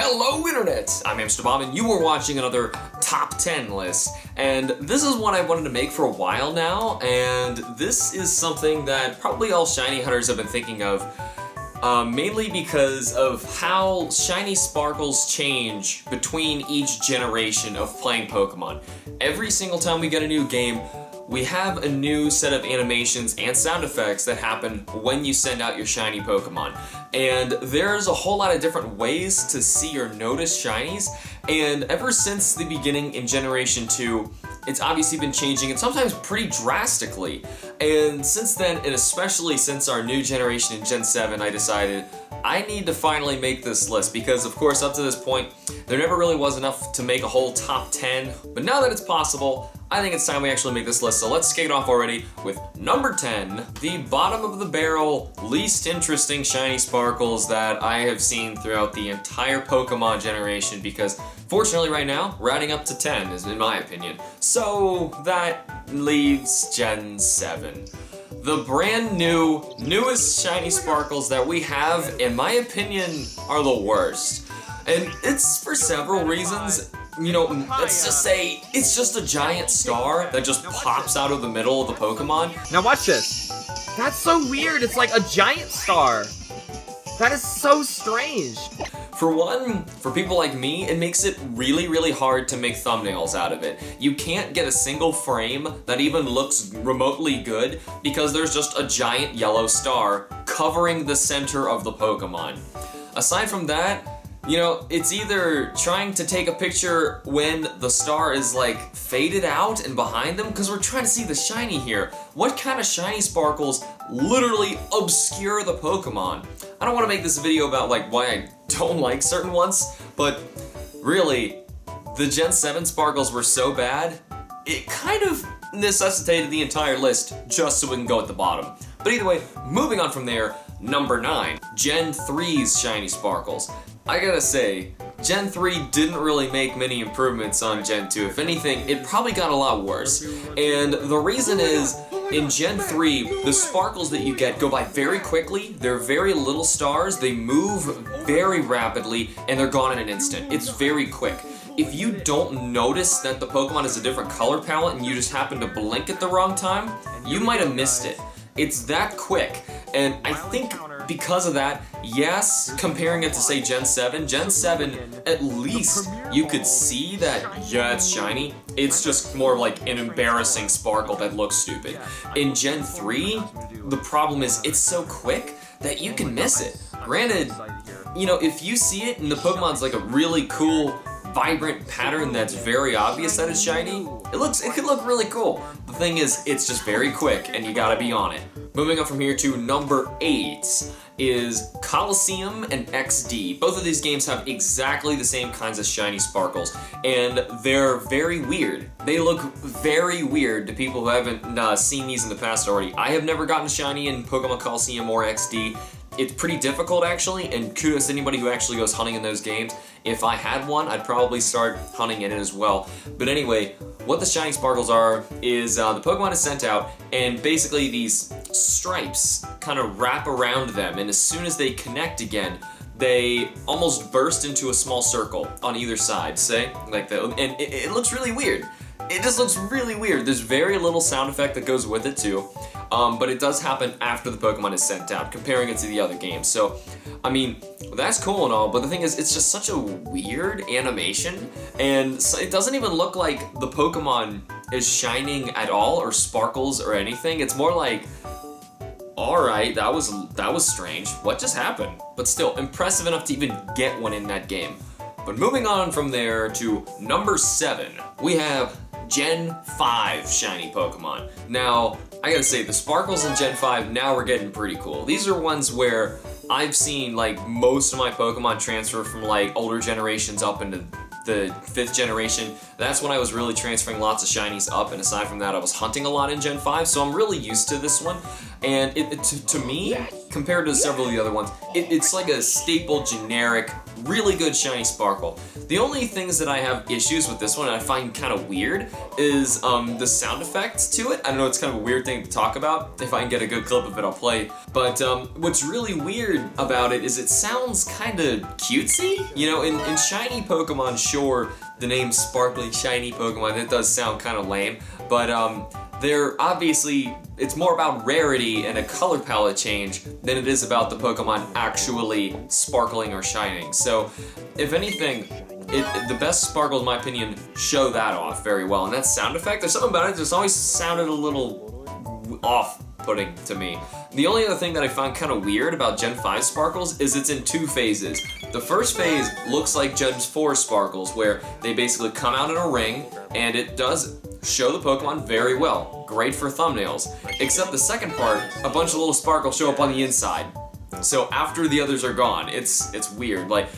Hello Internet! I'm HamsterBomb and you are watching another top 10 list. And this is one I wanted to make for a while now, and this is something that probably all shiny hunters have been thinking of, mainly because of how shiny sparkles change between each generation of playing Pokemon. Every single time we get a new game, we have a new set of animations and sound effects that happen when you send out your shiny Pokemon. And there's a whole lot of different ways to see or notice shinies, and ever since the beginning in Generation 2, it's obviously been changing, and sometimes pretty drastically. And since then, and especially since our new generation in Gen 7, I decided I need to finally make this list, because of course up to this point, there never really was enough to make a whole top 10, but now that it's possible, I think it's time we actually make this list, so let's kick it off already with number 10, the bottom of the barrel, least interesting shiny sparkles that I have seen throughout the entire Pokemon generation, because fortunately right now, rounding up to 10 is in my opinion. So that leaves Gen 7. The brand new, newest shiny sparkles that we have, in my opinion, are the worst. And it's for several reasons. You know, let's just say it's just a giant star that just pops out of the middle of the Pokemon. Now watch this. That's so weird. It's like a giant star. That is so strange. For one, for people like me, it makes it really, really hard to make thumbnails out of it. You can't get a single frame that even looks remotely good because there's just a giant yellow star covering the center of the Pokemon. Aside from that, you know, it's either trying to take a picture when the star is like faded out and behind them, because we're trying to see the shiny here. What kind of shiny sparkles literally obscure the Pokemon? I don't want to make this video about like why I don't like certain ones, but really, the Gen 7 sparkles were so bad, it kind of necessitated the entire list just so we can go at the bottom. But either way, moving on from there, number 9, Gen 3's shiny sparkles. I gotta say, Gen 3 didn't really make many improvements on Gen 2. If anything, it probably got a lot worse. And the reason is, in Gen 3, the sparkles that you get go by very quickly, they're very little stars, they move very rapidly, and they're gone in an instant. It's very quick. If you don't notice that the Pokemon has a different color palette and you just happen to blink at the wrong time, you might have missed it. It's that quick. And I think because of that, yes, comparing it to say Gen 7, at least you could see that, yeah, it's shiny. It's just more like an embarrassing sparkle that looks stupid. In Gen 3, the problem is it's so quick that you can miss it. Granted, you know, if you see it and the Pokemon's like a really cool, vibrant pattern that's very obvious that it's shiny, it could look really cool. The thing is, it's just very quick and you gotta be on it. Moving on from here to number 8 is Colosseum and XD. Both of these games have exactly the same kinds of shiny sparkles, and they're very weird. They look very weird to people who haven't seen these in the past already. I have never gotten a shiny in Pokemon Colosseum or XD. It's pretty difficult actually, and kudos to anybody who actually goes hunting in those games. If I had one, I'd probably start hunting in it as well. But anyway, what the shiny sparkles are is the Pokemon is sent out, and basically these stripes kind of wrap around them, and as soon as they connect again, they almost burst into a small circle on either side, say, like that, and it looks really weird. It just looks really weird. There's very little sound effect that goes with it too, but it does happen after the Pokemon is sent out, comparing it to the other games. So, I mean, that's cool and all, but the thing is, it's just such a weird animation, and so it doesn't even look like the Pokemon is shining at all, or sparkles or anything. It's more like, alright, that was strange. What just happened? But still, impressive enough to even get one in that game. But moving on from there to number 7, we have Gen 5 shiny Pokemon. Now, I gotta say, the sparkles in Gen 5 now are getting pretty cool. These are ones where I've seen like most of my Pokemon transfer from like older generations up into the 5th generation. That's when I was really transferring lots of shinies up, and aside from that, I was hunting a lot in Gen 5, so I'm really used to this one. And to me, compared to several of the other ones, it's like a staple generic really good shiny sparkle. The only things that I have issues with this one and I find kind of weird is the sound effects to it. I know it's kind of a weird thing to talk about. If I can get a good clip of it, I'll play. But what's really weird about it is it sounds kind of cutesy. You know, in shiny Pokemon, sure, the name Sparkly Shiny Pokemon, it does sound kind of lame, but they're obviously, it's more about rarity and a color palette change than it is about the Pokemon actually sparkling or shining. So, if anything, the best sparkles, in my opinion, show that off very well. And that sound effect, there's something about it that's always sounded a little off-putting to me. The only other thing that I found kind of weird about Gen 5 sparkles is it's in 2 phases. The first phase looks like Gen 4 sparkles, where they basically come out in a ring, and it does show the Pokemon very well. Great for thumbnails. Except the second part, a bunch of little sparkles show up on the inside. So after the others are gone, it's weird. Like,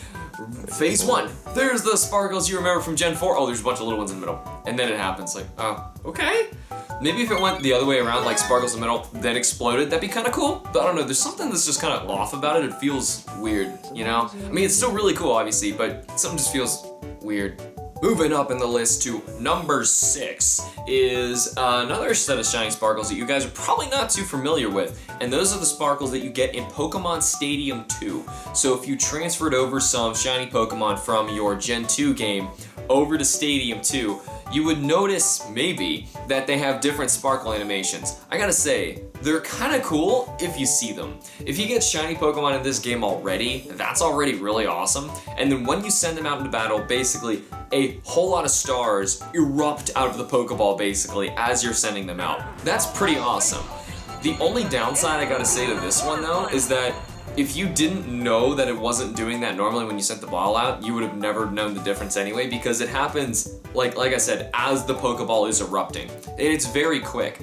phase 1, there's the sparkles you remember from Gen 4. Oh, there's a bunch of little ones in the middle. And then it happens, like, oh, okay. Maybe if it went the other way around, like sparkles in the middle, then exploded, that'd be kind of cool. But I don't know, there's something that's just kind of off about it. It feels weird, you know? I mean, it's still really cool, obviously, but something just feels weird. Moving up in the list to NumberSix is another set of shiny sparkles that you guys are probably not too familiar with, and those are the sparkles that you get in Pokemon Stadium 2. So if you transferred over some shiny Pokemon from your Gen 2 game over to Stadium 2, you would notice, maybe, that they have different sparkle animations. I gotta say, they're kinda cool if you see them. If you get shiny Pokemon in this game already, that's already really awesome. And then when you send them out into battle, basically, a whole lot of stars erupt out of the Pokeball, basically, as you're sending them out. That's pretty awesome. The only downside I gotta say to this one, though, is that if you didn't know that it wasn't doing that normally when you sent the ball out, you would have never known the difference anyway, because it happens, like I said, as the Pokeball is erupting. And it's very quick.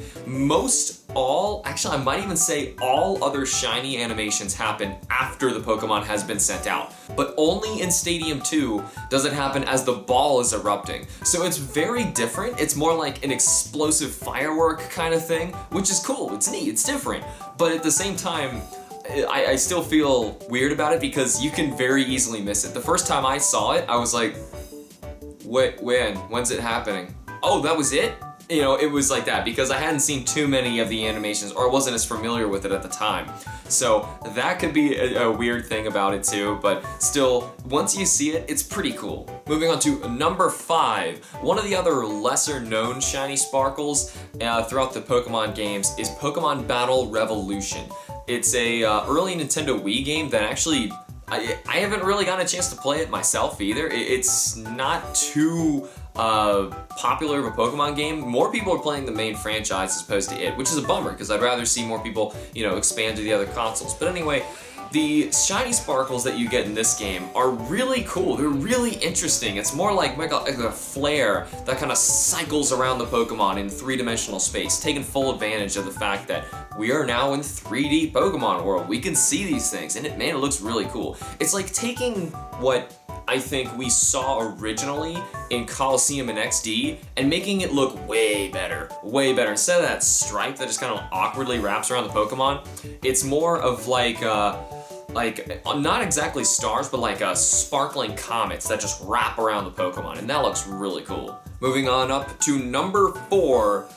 Actually I might even say all other shiny animations happen after the Pokemon has been sent out. But only in Stadium 2 does it happen as the ball is erupting. So it's very different. It's more like an explosive firework kind of thing, which is cool, it's neat, it's different. But at the same time, I still feel weird about it because you can very easily miss it. The first time I saw it, I was like, when's it happening? Oh, that was it? You know, it was like that because I hadn't seen too many of the animations or wasn't as familiar with it at the time. So that could be a weird thing about it too, but still, once you see it, it's pretty cool. Moving on to number 5. One of the other lesser known shiny sparkles throughout the Pokemon games is Pokemon Battle Revolution. It's a early Nintendo Wii game that actually, I haven't really gotten a chance to play it myself either. It's not too popular of a Pokemon game. More people are playing the main franchise as opposed to it, which is a bummer because I'd rather see more people, you know, expand to the other consoles. But anyway, the shiny sparkles that you get in this game are really cool. They're really interesting. It's more like a flare that kind of cycles around the Pokemon in 3-dimensional space, taking full advantage of the fact that we are now in 3D Pokemon world. We can see these things, and it looks really cool. It's like taking what I think we saw originally in Coliseum and XD and making it look way better, way better. Instead of that stripe that just kind of awkwardly wraps around the Pokemon, it's more of like not exactly stars, but like sparkling comets that just wrap around the Pokemon, and that looks really cool. Moving on up to number 4.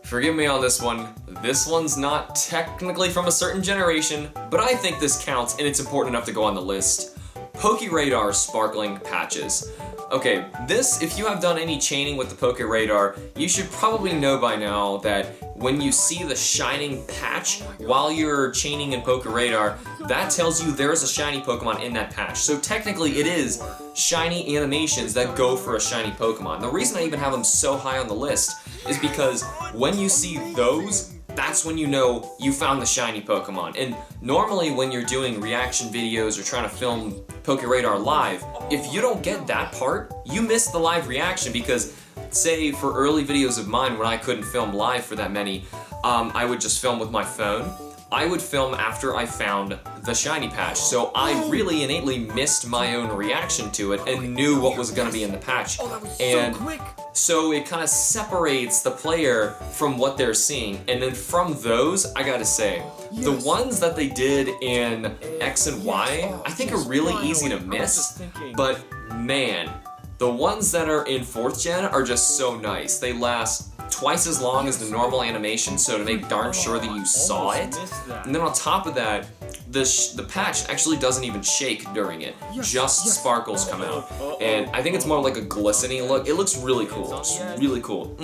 Forgive me on this one. This one's not technically from a certain generation, but I think this counts and it's important enough to go on the list. PokeRadar sparkling patches. Okay, this, if you have done any chaining with the PokeRadar, you should probably know by now that when you see the shining patch while you're chaining in PokeRadar, that tells you there's a shiny Pokemon in that patch. So technically it is shiny animations that go for a shiny Pokemon. The reason I even have them so high on the list is because when you see those, that's when you know you found the shiny Pokemon. And normally when you're doing reaction videos or trying to film PokeRadar live, if you don't get that part, you miss the live reaction because, say for early videos of mine when I couldn't film live for that many, I would just film with my phone. I would film after I found the shiny patch, so I really innately missed my own reaction to it and knew what was going to be in the patch. Oh, that was and so quick! So it kind of separates the player from what they're seeing. And then from those, I gotta say, the ones that they did in X and Y, I think are really easy to miss. But man, the ones that are in 4th gen are just so nice. They last twice as long as the normal animation, so to make darn sure that you saw it. And then on top of that, the patch actually doesn't even shake during it. Just sparkles come out. And I think it's more like a glistening look. It looks really cool. It's really cool.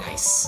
Nice.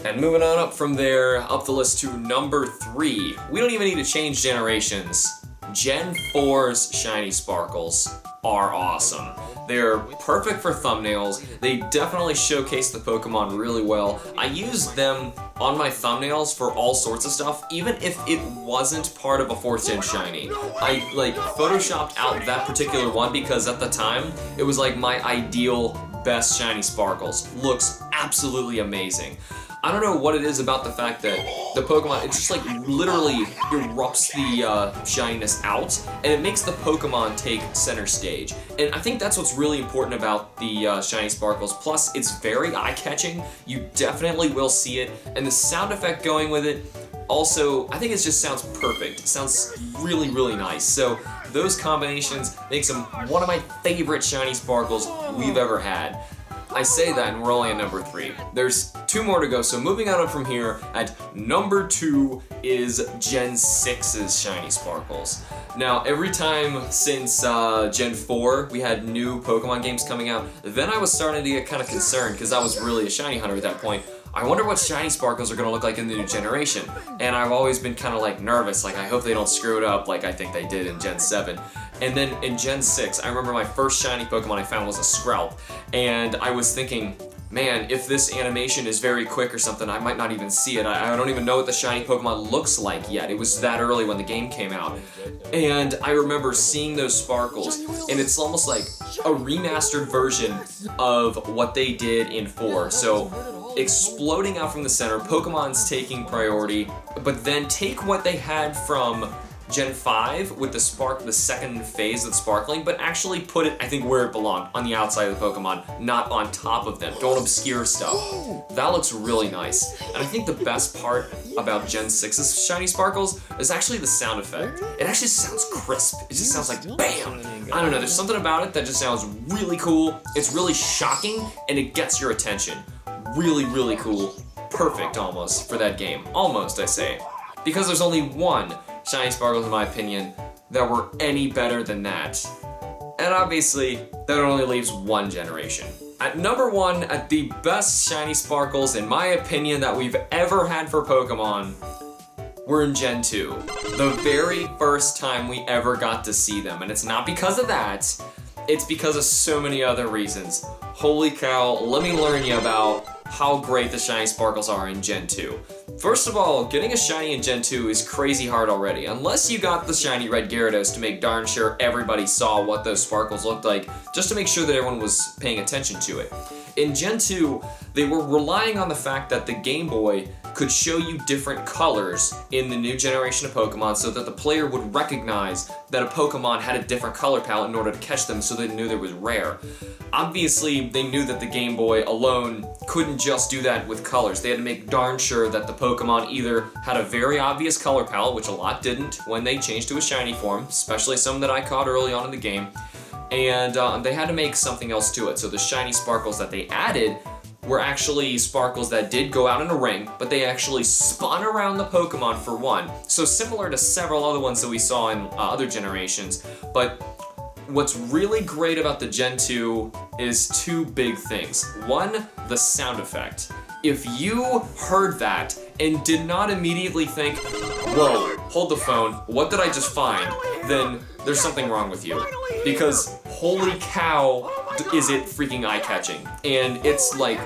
And moving on up from there, up the list to NumberThree. We don't even need to change generations. Gen 4's shiny sparkles are awesome. They're perfect for thumbnails. They definitely showcase the Pokemon really well. I use them on my thumbnails for all sorts of stuff, even if it wasn't part of a 4th gen shiny. I like photoshopped out that particular one because at the time, it was like my ideal best shiny sparkles. Looks absolutely amazing. I don't know what it is about the fact that the Pokemon, it just like literally erupts the shininess out, and it makes the Pokemon take center stage. And I think that's what's really important about the shiny sparkles. Plus, it's very eye-catching. You definitely will see it, and the sound effect going with it, also, I think it just sounds perfect. It sounds really, really nice. So those combinations makes them one of my favorite shiny sparkles we've ever had. I say that and we're only at number 3. There's 2 more to go, so moving on up from here, at number 2 is Gen 6's shiny sparkles. Now, every time since Gen 4 we had new Pokemon games coming out, then I was starting to get kind of concerned because I was really a shiny hunter at that point. I wonder what shiny sparkles are going to look like in the new generation. And I've always been kind of like nervous, like I hope they don't screw it up like I think they did in Gen 7. And then in Gen 6, I remember my first shiny Pokemon I found was a Skrelp. And I was thinking, man, if this animation is very quick or something, I might not even see it. I don't even know what the shiny Pokemon looks like yet. It was that early when the game came out. And I remember seeing those sparkles, and it's almost like a remastered version of what they did in 4. So exploding out from the center, Pokemon's taking priority, but then take what they had from Gen 5 with the second phase of sparkling, but actually put it, I think, where it belonged, on the outside of the Pokemon, not on top of them. Don't obscure stuff. That looks really nice. And I think the best part about Gen 6's shiny sparkles is actually the sound effect. It actually sounds crisp. It just sounds like BAM! I don't know, there's something about it that just sounds really cool. It's really shocking, and it gets your attention. Really, really cool. Perfect, almost, for that game. Almost, I say. Because there's only one shiny sparkles, in my opinion, that were any better than that. And obviously, that only leaves one generation. At number 1, at the best shiny sparkles, in my opinion, that we've ever had for Pokemon, were in Gen 2. The very first time we ever got to see them. And it's not because of that, it's because of so many other reasons. Holy cow, let me learn you about how great the shiny sparkles are in Gen 2. First of all, getting a shiny in Gen 2 is crazy hard already, unless you got the shiny red Gyarados to make darn sure everybody saw what those sparkles looked like, just to make sure that everyone was paying attention to it. In Gen 2, they were relying on the fact that the Game Boy could show you different colors in the new generation of Pokemon so that the player would recognize that a Pokemon had a different color palette in order to catch them so they knew they was rare. Obviously, they knew that the Game Boy alone couldn't just do that with colors. They had to make darn sure that the Pokemon either had a very obvious color palette, which a lot didn't when they changed to a shiny form, especially some that I caught early on in the game, and they had to make something else to it. So the shiny sparkles that they added were actually sparkles that did go out in a ring, but they actually spun around the Pokemon for one. So similar to several other ones that we saw in other generations, but what's really great about the Gen 2 is 2 big things. One, the sound effect. If you heard that and did not immediately think, whoa, hold the phone, what did I just find? Then there's something wrong with you. Because holy cow, is it freaking eye-catching. And it's like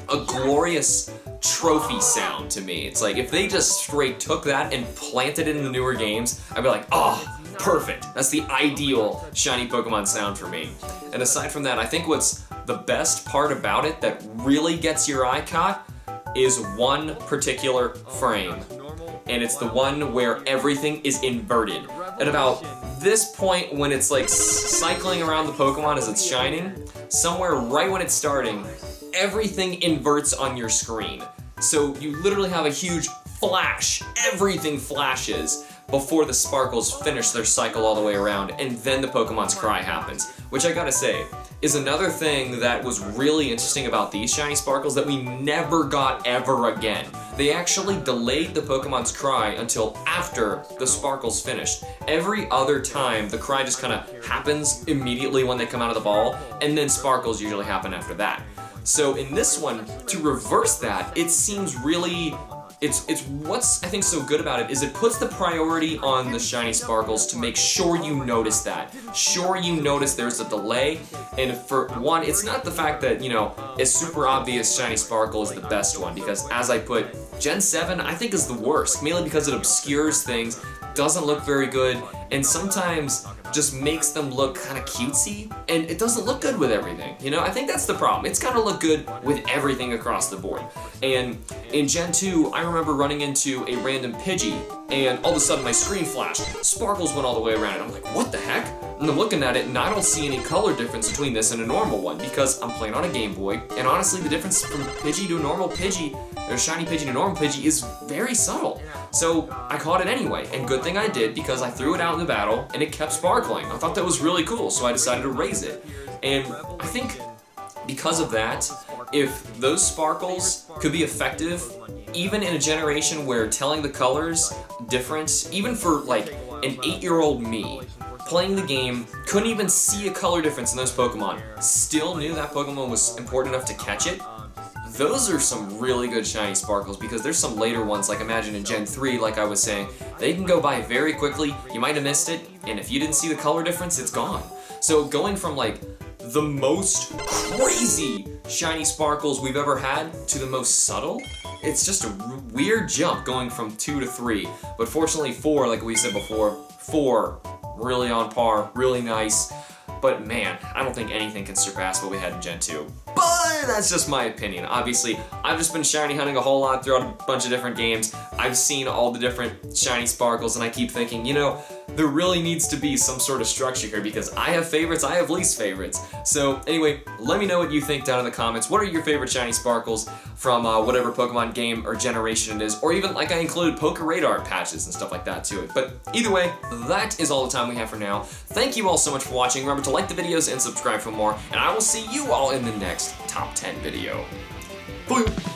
a glorious trophy sound to me. It's like if they just straight took that and planted it in the newer games, I'd be like, oh, perfect. That's the ideal shiny Pokemon sound for me. And aside from that, I think what's the best part about it that really gets your eye caught is one particular frame. And it's the one where everything is inverted. At about this point when it's like cycling around the Pokemon as it's shining, somewhere right when it's starting, everything inverts on your screen. So you literally have a huge flash. Everything flashes before the sparkles finish their cycle all the way around, and then the Pokemon's cry happens. Which I gotta say, is another thing that was really interesting about these shiny sparkles that we never got ever again. They actually delayed the Pokemon's cry until after the sparkles finished. Every other time, the cry just kind of happens immediately when they come out of the ball, and then sparkles usually happen after that. So in this one, to reverse that, it seems really... It's what's I think so good about it is it puts the priority on the shiny sparkles to make sure you notice that. Sure you notice there's a delay, and for one, it's not the fact that, you know, a super obvious shiny sparkle is the best one, because as I put, Gen 7 I think is the worst, mainly because it obscures things, doesn't look very good, and sometimes just makes them look kind of cutesy, and it doesn't look good with everything. You know, I think that's the problem. It's gotta look good with everything across the board. And in Gen 2, I remember running into a random Pidgey, and all of a sudden my screen flashed. Sparkles went all the way around it. I'm like, what the heck? And I'm looking at it, and I don't see any color difference between this and a normal one, because I'm playing on a Game Boy, and honestly, the difference from Pidgey to a normal Pidgey, or shiny Pidgey to normal Pidgey, is very subtle. So I caught it anyway, and good thing I did, because I threw it out in the battle, and it kept sparkling. I thought that was really cool, so I decided to raise it. And I think because of that, if those sparkles could be effective, even in a generation where telling the colors different, even for like an 8-year-old me, playing the game, couldn't even see a color difference in those Pokemon, still knew that Pokemon was important enough to catch it, those are some really good shiny sparkles, because there's some later ones, like imagine in Gen 3, like I was saying, they can go by very quickly, you might have missed it, and if you didn't see the color difference, it's gone. So going from like the most crazy shiny sparkles we've ever had to the most subtle, it's just a weird jump going from 2 to 3. But fortunately 4, like we said before, 4, really on par, really nice. But man, I don't think anything can surpass what we had in Gen 2. But that's just my opinion. Obviously, I've just been shiny hunting a whole lot throughout a bunch of different games. I've seen all the different shiny sparkles, and I keep thinking, you know, there really needs to be some sort of structure here, because I have favorites, I have least favorites. So anyway, let me know what you think down in the comments. What are your favorite shiny sparkles from whatever Pokemon game or generation it is, or even like I included Poke Radar patches and stuff like that to it. But either way, that is all the time we have for now. Thank you all so much for watching. Remember to like the videos and subscribe for more, and I will see you all in the next Top 10 video. Bye!